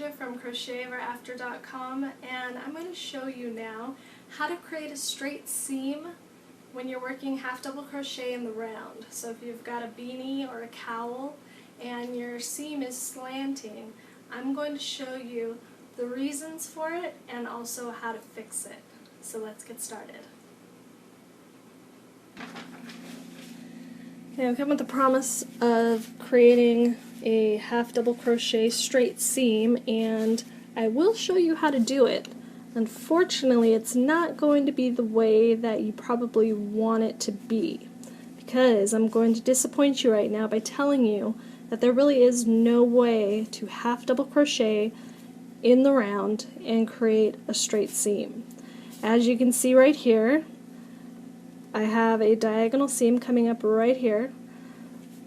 Jessica from CrochetEverAfter.com, and I'm going to show you now how to create a straight seam when you're working half double crochet in the round. So if you've got a beanie or a cowl and your seam is slanting, I'm going to show you the reasons for it and also how to fix it. So let's get started. Okay, I've come with the promise of creating a half double crochet straight seam, and I will show you how to do it. Unfortunately, it's not going to be the way that you probably want it to be, because I'm going to disappoint you right now by telling you that there really is no way to half double crochet in the round and create a straight seam. As you can see right here, I have a diagonal seam coming up right here.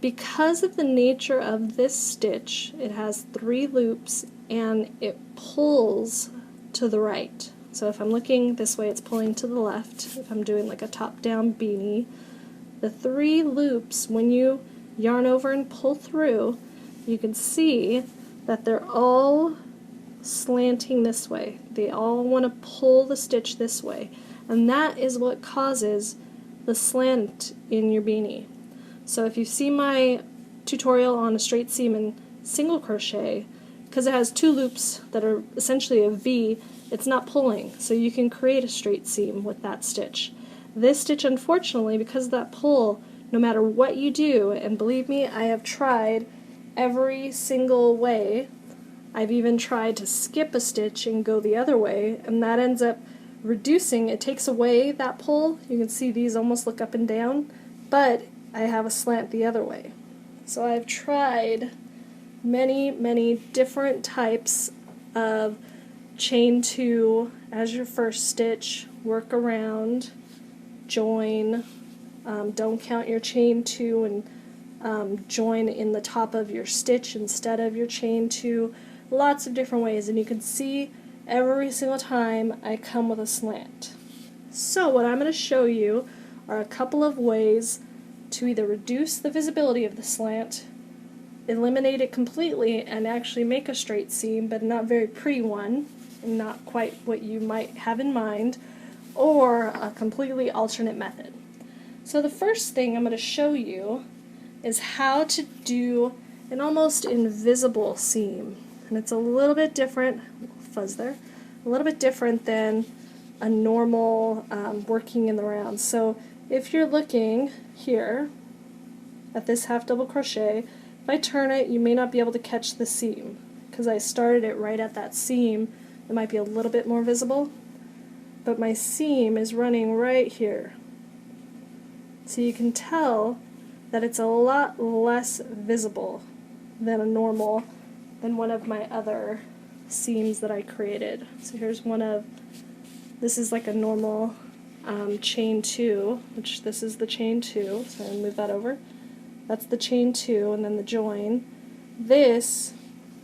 Because of the nature of this stitch, it has 3 loops and it pulls to the right. So if I'm looking this way, it's pulling to the left. If I'm doing like a top-down beanie, the 3 loops, when you yarn over and pull through, you can see that they're all slanting this way. They all want to pull the stitch this way, and that is what causes the slant in your beanie. So if you see my tutorial on a straight seam in single crochet, because it has 2 loops that are essentially a V, it's not pulling, so you can create a straight seam with that stitch. This stitch, unfortunately, because of that pull, no matter what you do, and believe me, I have tried every single way. I've even tried to skip a stitch and go the other way, and that ends up reducing, it takes away that pull. You can see these almost look up and down, but I have a slant the other way. So I've tried many different types of chain 2 as your first stitch, work around, join, don't count your chain 2 and join in the top of your stitch instead of your chain 2, lots of different ways, and you can see every single time I come with a slant. So what I'm going to show you are a couple of ways to either reduce the visibility of the slant, eliminate it completely, and actually make a straight seam, but not a very pretty one, and not quite what you might have in mind, or a completely alternate method. So the first thing I'm going to show you is how to do an almost invisible seam. And it's a little bit different, fuzz there, a little bit different than a normal working in the round. So if you're looking here at this half double crochet, if I turn it, you may not be able to catch the seam because I started it right at that seam. It might be a little bit more visible, but my seam is running right here. So you can tell that it's a lot less visible than one of my other seams that I created. So here's this is like a normal chain 2, which this is the chain 2, so I'm going to move that over. That's the chain 2, and then the join. This,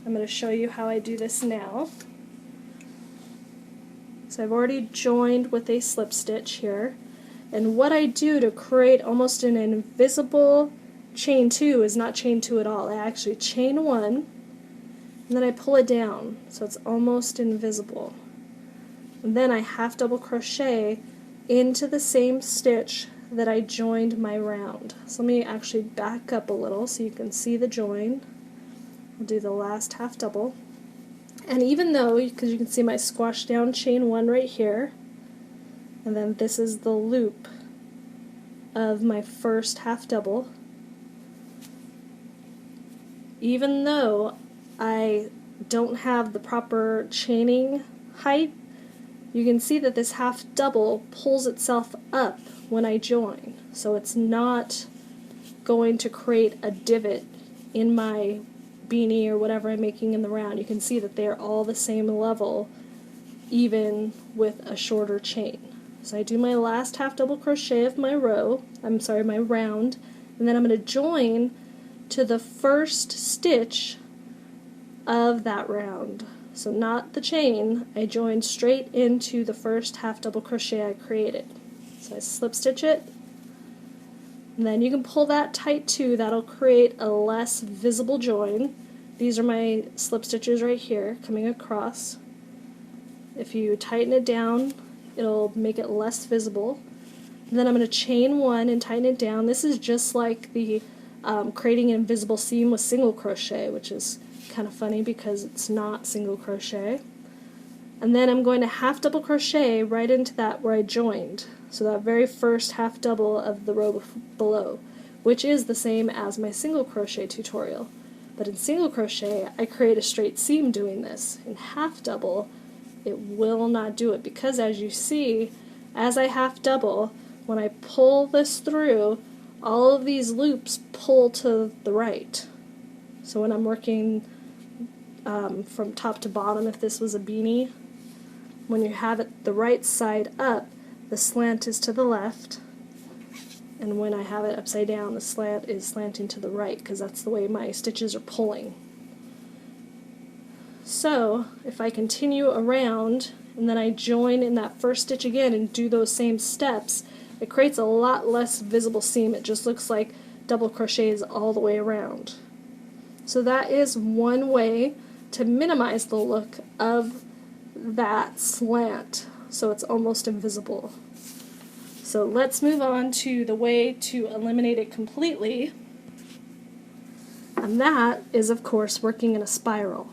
I'm going to show you how I do this now. So I've already joined with a slip stitch here, and what I do to create almost an invisible chain 2 is not chain 2 at all. I actually chain 1, and then I pull it down so it's almost invisible. And then I half double crochet into the same stitch that I joined my round. So let me actually back up a little so you can see the join. I'll do the last half double. And even though, because you can see my squash down chain 1 right here, and then this is the loop of my first half double, even though I don't have the proper chaining height, you can see that this half double pulls itself up when I join. So it's not going to create a divot in my beanie or whatever I'm making in the round. You can see that they're all the same level, even with a shorter chain. So I do my last half double crochet of my my round, and then I'm going to join to the first stitch of that round. So not the chain, I join straight into the first half double crochet I created. So I slip stitch it, and then you can pull that tight too. That'll create a less visible join. these are my slip stitches right here coming across. If you tighten it down, it'll make it less visible. And then I'm going to chain one and tighten it down. This is just like the creating an invisible seam with single crochet, which is kind of funny because it's not single crochet. And then I'm going to half double crochet right into that where I joined, so that very first half double of the row below, which is the same as my single crochet tutorial. But in single crochet, I create a straight seam doing this. In half double, it will not do it, because as you see, as I half double, when I pull this through, all of these loops pull to the right. So when I'm working from top to bottom, if this was a beanie, when you have it the right side up, the slant is to the left, and when I have it upside down, the slant is slanting to the right, because that's the way my stitches are pulling. So if I continue around and then I join in that first stitch again and do those same steps, it creates a lot less visible seam. It just looks like double crochets all the way around. So that is one way to minimize the look of that slant, so it's almost invisible. So let's move on to the way to eliminate it completely, and that is, of course, working in a spiral.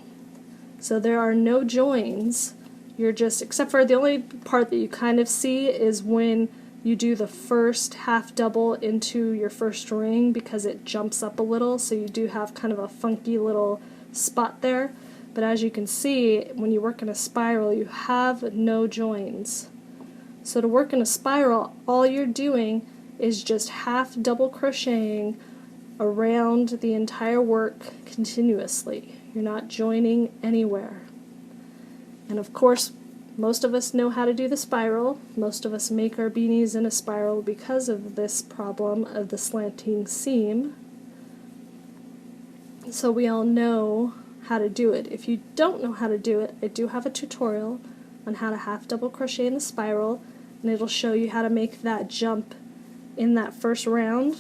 So there are no joins. You're just, except for the only part that you kind of see is when you do the first half double into your first ring, because it jumps up a little, so you do have kind of a funky little spot there. But as you can see, when you work in a spiral, you have no joins. So to work in a spiral, all you're doing is just half double crocheting around the entire work continuously. You're not joining anywhere. And of course, most of us know how to do the spiral. Most of us make our beanies in a spiral because of this problem of the slanting seam. So we all know how to do it. If you don't know how to do it, I do have a tutorial on how to half double crochet in the spiral, and it'll show you how to make that jump in that first round.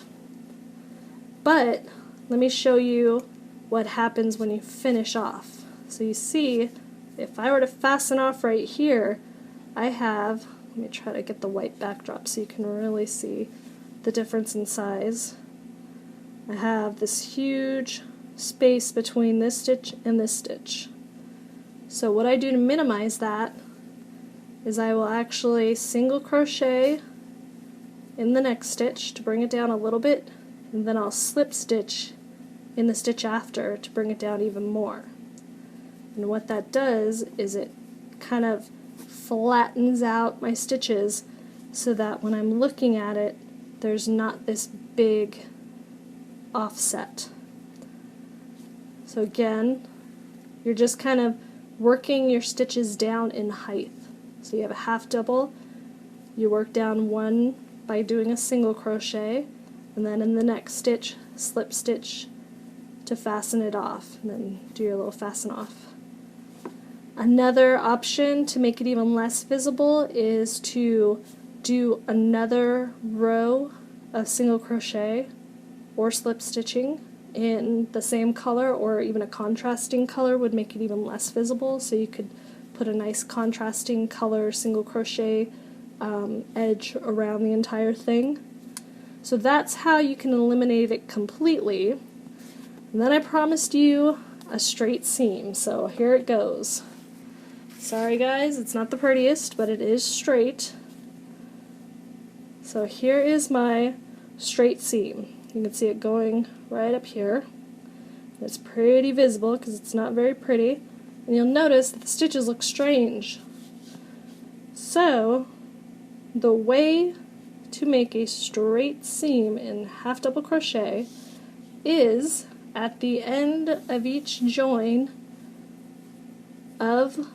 But let me show you what happens when you finish off. So you see, if I were to fasten off right here, I have, let me try to get the white backdrop so you can really see the difference in size. I have this huge space between this stitch and this stitch. So what I do to minimize that is I will actually single crochet in the next stitch to bring it down a little bit, and then I'll slip stitch in the stitch after to bring it down even more. And what that does is it kind of flattens out my stitches so that when I'm looking at it, there's not this big offset. So again, you're just kind of working your stitches down in height. So you have a half double, you work down one by doing a single crochet, and then in the next stitch, slip stitch to fasten it off, and then do your little fasten off. Another option to make it even less visible is to do another row of single crochet or slip stitching in the same color, or even a contrasting color would make it even less visible. So you could put a nice contrasting color single crochet edge around the entire thing. So that's how you can eliminate it completely. And then I promised you a straight seam, so here it goes. Sorry guys, it's not the prettiest, but it is straight. So here is my straight seam. You can see it going right up here. It's pretty visible because it's not very pretty. And you'll notice that the stitches look strange. So the way to make a straight seam in half double crochet is at the end of each join of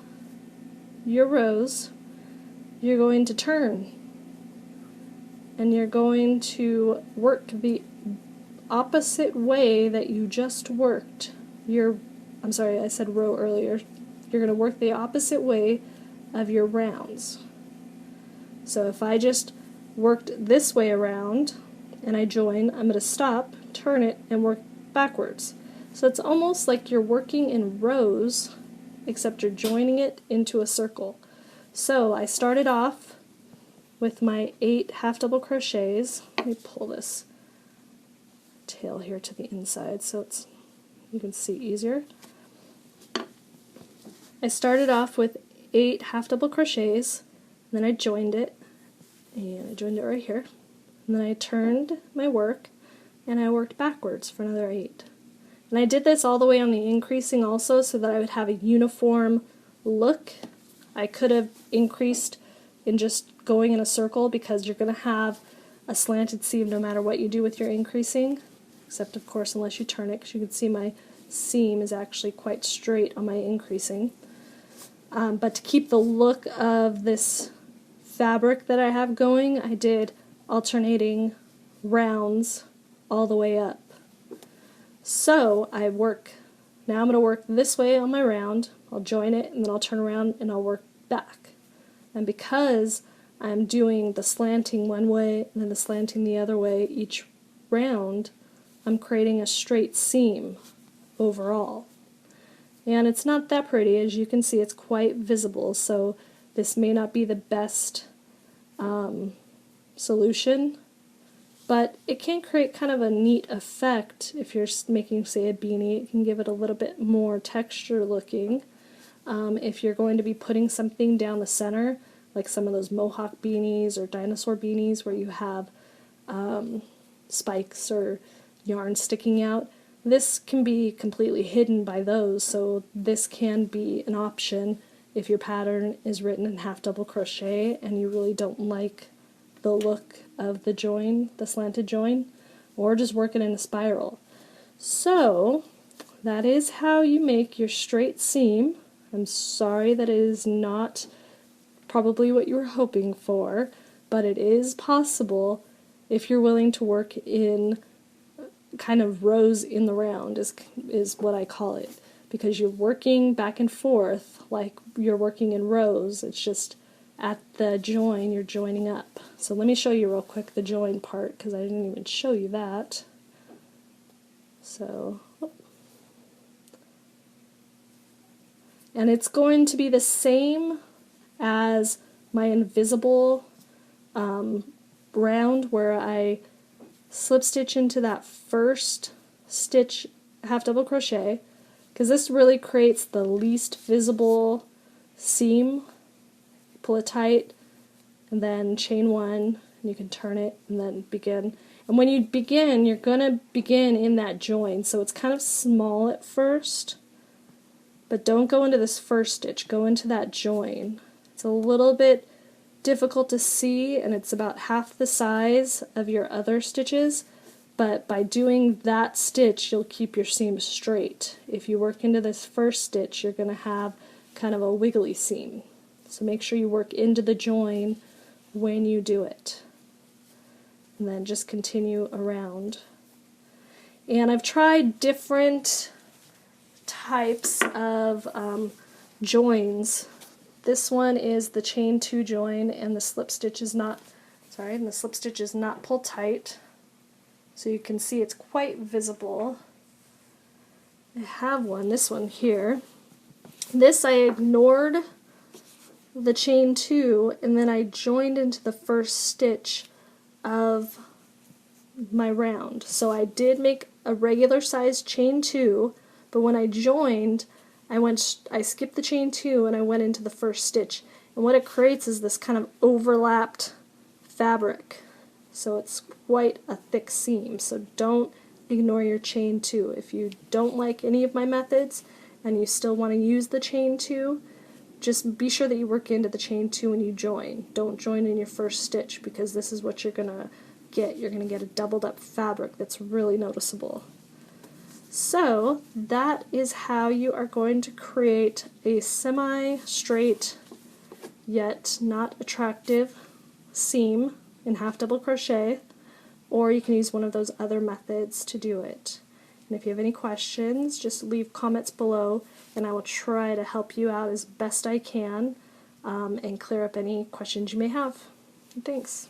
your rows, you're going to turn and you're going to work the opposite way that you just worked I'm sorry, I said row earlier. You're going to work the opposite way of your rounds. So if I just worked this way around and I join, I'm going to stop, turn it, and work backwards. So it's almost like you're working in rows, except you're joining it into a circle. So I started off with my 8 half double crochets. Let me pull this tail here to the inside so you can see easier. I started off with 8 half double crochets, then I joined it, and I joined it right here. And then I turned my work and I worked backwards for another 8. And I did this all the way on the increasing also so that I would have a uniform look. I could have increased in just going in a circle because you're going to have a slanted seam no matter what you do with your increasing, except of course unless you turn it, because you can see my seam is actually quite straight on my increasing. But to keep the look of this fabric that I have going, I did alternating rounds all the way up. So now I'm going to work this way on my round, I'll join it, and then I'll turn around and I'll work back. And because I'm doing the slanting one way and then the slanting the other way each round, I'm creating a straight seam overall. And it's not that pretty, as you can see it's quite visible, so this may not be the best solution, but it can create kind of a neat effect if you're making, say, a beanie. It can give it a little bit more texture looking. If you're going to be putting something down the center, like some of those mohawk beanies or dinosaur beanies where you have spikes or yarn sticking out, this can be completely hidden by those, so this can be an option if your pattern is written in half double crochet and you really don't like the look of the join, the slanted join, or just work it in a spiral. So that is how you make your straight seam. I'm sorry that it is not probably what you were hoping for, but it is possible if you're willing to work in kind of rows in the round is what I call it, because you're working back and forth like you're working in rows. It's just at the join you're joining up. So let me show you real quick the join part, because I didn't even show you that. So, and it's going to be the same as my invisible round where I slip stitch into that first stitch half double crochet, because this really creates the least visible seam. Pull it tight and then chain 1, and you can turn it and then begin. And when you begin, you're going to begin in that join, so it's kind of small at first, but don't go into this first stitch, go into that join. It's a little bit difficult to see, and it's about half the size of your other stitches, but by doing that stitch you'll keep your seam straight. If you work into this first stitch, you're going to have kind of a wiggly seam, so make sure you work into the join when you do it, and then just continue around. And I've tried different types of joins. This one is the chain 2 join, and the slip stitch is not pulled tight, so you can see it's quite visible. I have this one here. This I ignored the chain 2, and then I joined into the first stitch of my round. So I did make a regular size chain 2, but when I joined, I skipped the chain 2 and I went into the first stitch, and what it creates is this kind of overlapped fabric, so it's quite a thick seam. So don't ignore your chain 2. If you don't like any of my methods and you still want to use the chain 2, just be sure that you work into the chain 2 when you join. Don't join in your first stitch, because this is what you're going to get. You're going to get a doubled up fabric that's really noticeable. So that is how you are going to create a semi-straight yet not attractive seam in half double crochet, or you can use one of those other methods to do it. And if you have any questions, just leave comments below and I will try to help you out as best I can and clear up any questions you may have. Thanks.